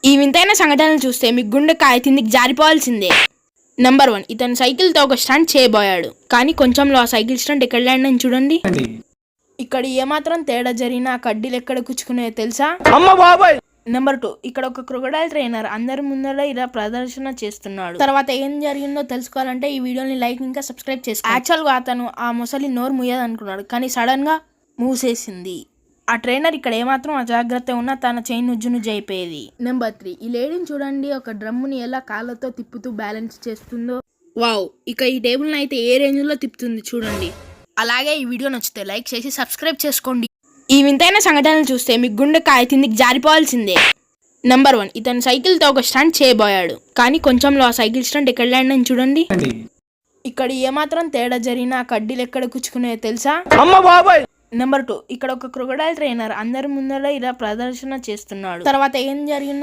ఈ వింతైన సంఘటనలు చూస్తే మీ గుండె కాయ కిందికి జారిపోవాల్సిందే. నెంబర్ 1, ఇతను సైకిల్తో ఒక స్టంట్ చేయబోయాడు, కానీ కొంచెంలో ఆ సైకిల్ స్టంట్ ఎక్కడ ల్యాండ్ అని చూడండి. ఇక్కడ ఏమాత్రం తేడా జరిగినా కడ్డీలు ఎక్కడ కుచ్చుకున్నాయో తెలుసా? నెంబర్ 2, ఇక్కడ ఒక క్రొకడైల్ ట్రైనర్ అందరి ముందర ఇలా ప్రదర్శన చేస్తున్నాడు. తర్వాత ఏం జరిగిందో తెలుసుకోవాలంటే ఈ వీడియోని లైక్ ఇంకా సబ్స్క్రైబ్ చేసుకోండి. యాక్చువల్గా అతను ఆ ముసలి నోరు ముయ్యదు అనుకున్నాడు, కానీ సడన్ గా మూసేసింది. ఆ ట్రైనర్ ఇక్కడ ఏమాత్రం అజాగ్రత్త ఉన్నా తన చైన్ నుజ్జు అయిపోయేది. నెంబర్ 3, ఈ లేడీని చూడండి, ఒక డ్రమ్ముని ఎలా కాళ్ళతో తిప్పుతూ బ్యాలెన్స్ చేస్తుందో. వావ్, ఇక ఈ టేబుల్ని అయితే ఏ రేంజ్ లో తిప్పుతుంది చూడండి. అలాగే ఈ వీడియో నచ్చితే లైక్ చేసి సబ్స్క్రైబ్ చేసుకోండి. ఈ వింతైన సంఘటనలు చూస్తే మీ గుండె కాయ కిందికి జారిపోవాల్సిందే. నెంబర్ 1, ఇతను సైకిల్తో ఒక స్టంట్ చేయబోయాడు, కానీ కొంచెంలో ఆ సైకిల్ స్టంట్ ఎక్కడ ల్యాండ్ అని చూడండి. ఇక్కడ ఏమాత్రం తేడా జరిగినా కడ్డీలు ఎక్కడ కుచ్చుకున్నాయో తెలుసా? నెంబర్ 2, ఇక్కడ ఒక క్రొకడైల్ ట్రైనర్ అందరి ముందర ఇలా ప్రదర్శన చేస్తున్నాడు. తర్వాత ఏం జరిగిందో